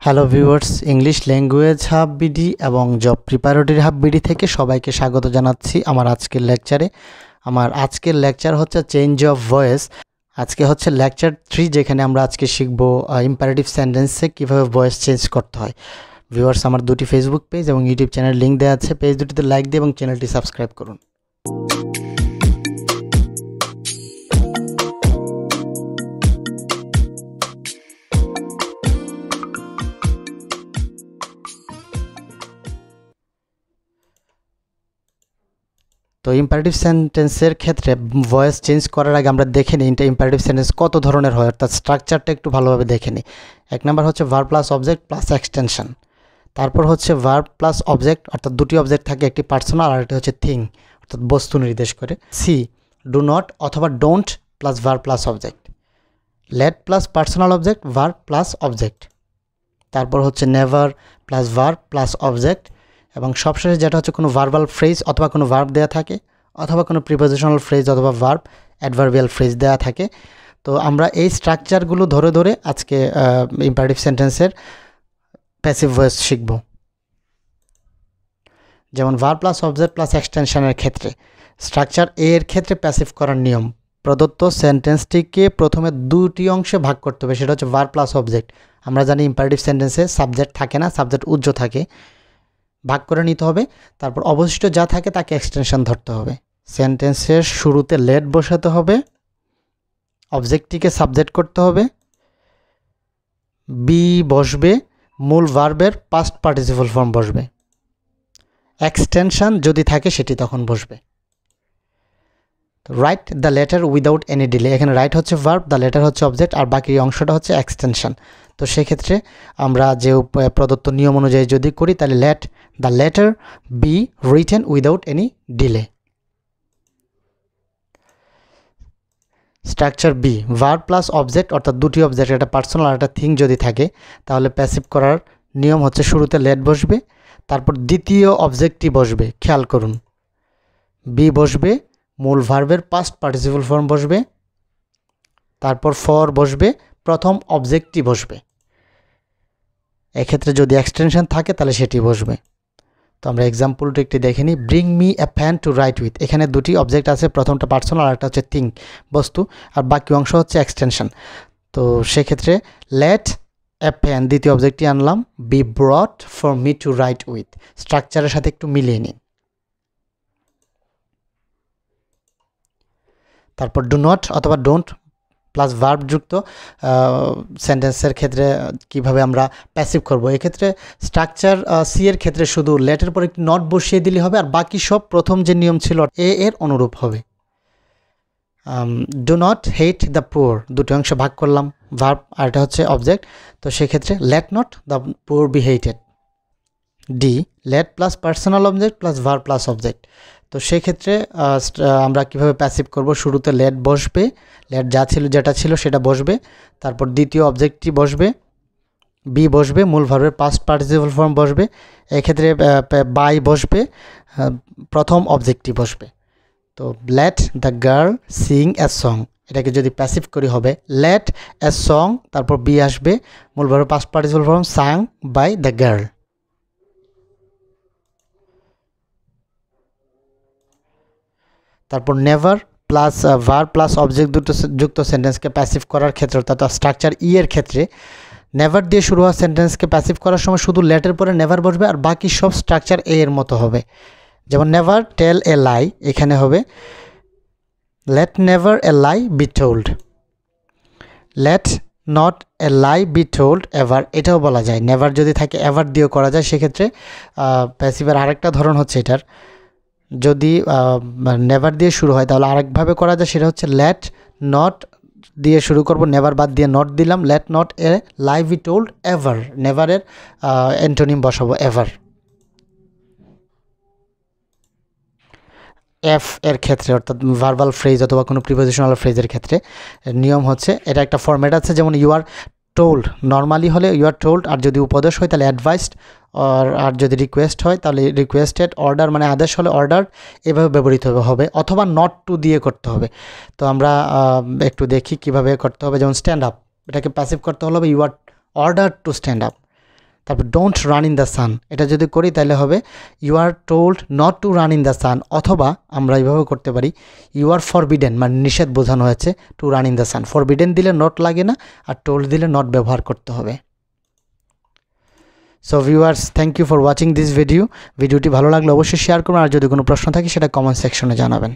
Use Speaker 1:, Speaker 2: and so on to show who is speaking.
Speaker 1: Hello viewers, English language hub BD এবং job preparatory hub BD থেকে সবাইকে স্বাগত জানাচ্ছি আমার আজকের লেকচারে। আমার আজকের লেকচার হচ্ছে চেঞ্জ অফ ভয়েস। আজকে হচ্ছে লেকচার 3, যেখানে আমরা আজকে শিখব ইম্পারেটিভ সেন্টেন্সে কীভাবে ভয়েস চেঞ্জ করতে হয়। ভিউয়ার্স, আমার দুটি ফেসবুক পেজ এবং ইউটিউব চ্যানেল লিঙ্ক দেওয়া আছে, পেজ দুটিতে লাইক দিয়ে এবং চ্যানেলটি সাবস্ক্রাইব করুন। তো ইম্পারেটিভ সেন্টেন্সের ক্ষেত্রে ভয়েস চেঞ্জ করার আগে আমরা দেখে নিই ইম্পারেটিভ সেন্টেন্স কত ধরনের হয়, অর্থাৎ স্ট্রাকচারটা একটু ভালোভাবে দেখে নিই। এক নাম্বার হচ্ছে verb plus object plus extension. তারপর হচ্ছে ভার্ব প্লাস অবজেক্ট, অর্থাৎ দুটি অবজেক্ট থাকে, একটি পার্সোনাল আর একটি হচ্ছে থিং, অর্থাৎ বস্তু নির্দেশ করে। সি, ডু নট অথবা don't plus verb plus object. Late plus personal object, verb plus object. তারপর হচ্ছে never plus verb plus object. এবং সবশেষে যেটা হচ্ছে কোনো ভার্বাল ফ্রেজ অথবা কোনো ভার্ব দেওয়া থাকে, অথবা কোনো প্রিপোজিশনাল ফ্রেজ অথবা ভার্ব অ্যাডভার্বিয়াল ফ্রেজ দেওয়া থাকে। তো আমরা এই স্ট্রাকচারগুলো ধরে ধরে আজকে ইম্পারেটিভ সেন্টেন্সের প্যাসিভ ভয়েস শিখব। যেমন ভার্ব প্লাস অবজেক্ট প্লাস এক্সটেনশনের ক্ষেত্রে স্ট্রাকচার এ এর ক্ষেত্রে প্যাসিভ করার নিয়ম, প্রদত্ত সেন্টেন্সটিকে প্রথমে দুটি অংশে ভাগ করতে হবে, সেটা হচ্ছে ভার্ব প্লাস অবজেক্ট। আমরা জানি ইম্পারেটিভ সেন্টেন্সে সাবজেক্ট থাকে না, সাবজেক্ট উজ্জ্ব থাকে, ভাগ করে নিতে হবে। তারপর অবশিষ্ট যা থাকে তাকে এক্সটেনশন ধরতে হবে। সেন্টেন্সের শুরুতে লেট বসাতে হবে, অবজেক্টটিকে সাবজেক্ট করতে হবে, বি বসবে, মূল ভার্বের পাস্ট পার্টিসিপল ফর্ম বসবে, এক্সটেনশন যদি থাকে সেটি তখন বসবে। Write the letter without any delay, এখানে রাইট হচ্ছে ভার্ব, দ্য লেটার হচ্ছে অবজেক্ট, আর বাকি অংশটা হচ্ছে এক্সটেনশন। তো সেক্ষেত্রে আমরা যে প্রদত্ত নিয়ম অনুযায়ী যদি করি, তাহলে let the letter be written without any delay. Structure B, verb plus object, অর্থাৎ দুটি অবজেক্ট, একটা পার্সোনাল আর একটা থিং যদি থাকে, তাহলে প্যাসিভ করার নিয়ম হচ্ছে শুরুতে লেট বসবে, তারপর দ্বিতীয় অবজেক্টটি বসবে, খেয়াল করুন, বি বসবে, মূল ভার্বের পাস্ট পার্টিসিপল ফর্ম বসবে, তারপর ফর বসবে, প্রথম অবজেক্টটি বসবে। এক্ষেত্রে যদি এক্সটেনশন থাকে তাহলে সেটি বসবে। তো আমরা এক্সাম্পলটি একটি দেখে নিই। Bring me a pen to write with, এখানে দুটি অবজেক্ট আছে, প্রথমটা পার্সোনাল আর একটা হচ্ছে থিং, বস্তু, আর বাকি অংশ হচ্ছে এক্সটেনশন। তো সেক্ষেত্রে লেট এ প্যান, দ্বিতীয় অবজেক্টটি আনলাম, B ব্রট for me two write with, স্ট্রাকচারের সাথে একটু মিলিয়ে নিন। তারপর ডু নট অথবা ডোন্ট প্লাস ভার্ব যুক্ত সেন্টেন্সের ক্ষেত্রে কিভাবে আমরা প্যাসিভ করব। এক্ষেত্রে স্ট্রাকচার সি এর ক্ষেত্রে শুধু লেটের পর একটি নট বসিয়ে দিলে হবে, আর বাকি সব প্রথম যে নিয়ম ছিল এ এর অনুরূপ হবে। Do not hate the poor, দুটি অংশ ভাগ করলাম, ভার্ব আর এটা হচ্ছে অবজেক্ট। তো সেক্ষেত্রে let not the poor be hated. D, let plus personal object plus verb plus object. তো সেক্ষেত্রে আমরা কীভাবে প্যাসিভ করব, শুরুতে লেট বসবে, লেট যেটা ছিল সেটা বসবে, তারপর দ্বিতীয় অবজেক্টটি বসবে, বি বসবে, মূল ভার্বের পাস্ট পার্টিসিপল ফর্ম বসবে, এক্ষেত্রে বাই বসবে, প্রথম অবজেক্টটি বসবে। তো let the girl sing a song, এটাকে যদি প্যাসিভ করি হবে লেট এ সং, তারপর বি আসবে, মূল ভার্বের past participle form sung by the girl. তারপর never plus verb plus object যুক্ত সেন্টেন্সকে প্যাসিভ করার ক্ষেত্রে, অর্থাৎ স্ট্রাকচার ই এর ক্ষেত্রে নেভার দিয়ে শুরু হওয়া সেন্টেন্সকে প্যাসিভ করার সময় শুধু লেটের পরে নেভার বসবে, আর বাকি সব স্ট্রাকচার এ এর মতো হবে। যেমন নেভার টেল এ লাই, এখানে হবে late never a lie be told. Late not a lie be told ever, এটাও বলা যায়, নেভার যদি থাকে এভার দিয়েও করা যায়। সেক্ষেত্রে প্যাসিভের আরেকটা ধরন হচ্ছে এটার, যদি নেভার দিয়ে শুরু হয় তাহলে আরেকভাবে করা যায়, সেটা হচ্ছে লেট নট দিয়ে শুরু করব, নেভার বাদ দিয়ে নট দিলাম, let not a lie be told ever, নেভারের অ্যান্টোনিম বসাবো এভার। এফ এর ক্ষেত্রে, অর্থাৎ ভার্বাল ফ্রেজ অথবা কোনো প্রিপোজিশনাল ফ্রেজের ক্ষেত্রে নিয়ম হচ্ছে, এটা একটা ফরম্যাট আছে, যেমন ইউ আর টোল্ড, নর্মালি হলে ইউ আর টোল্ড, আর যদি উপদেশ হয় তাহলে অ্যাডভাইসড, আর যদি রিকোয়েস্ট হয় তাহলে রিকোয়েস্টেড, অর্ডার মানে আদেশ হলে অর্ডার, এভাবে ব্যবহৃত হবে, অথবা নট টু দিয়ে করতে হবে। তো আমরা একটু দেখি কিভাবে করতে হবে। যেমন স্ট্যান্ড আপ, এটাকে প্যাসিভ করতে হলে you are order to stand up. তারপর don't run in the sun, এটা যদি করি তাহলে হবে you are told not to run in the sun, অথবা আমরা এইভাবে করতে পারি ইউ আর ফরবিডেন, মানে নিষেধ বোঝানো হয়েছে to run in the sun. Forbidden দিলে নট লাগে না, আর টোল্ড দিলে নট ব্যবহার করতে হবে। So viewers, thank you for watching this ভিডিওটি ভালো লাগলে অবশ্যই শেয়ার করবেন, আর যদি কোনো প্রশ্ন থাকে সেটা কমেন্ট সেকশনে জানাবেন।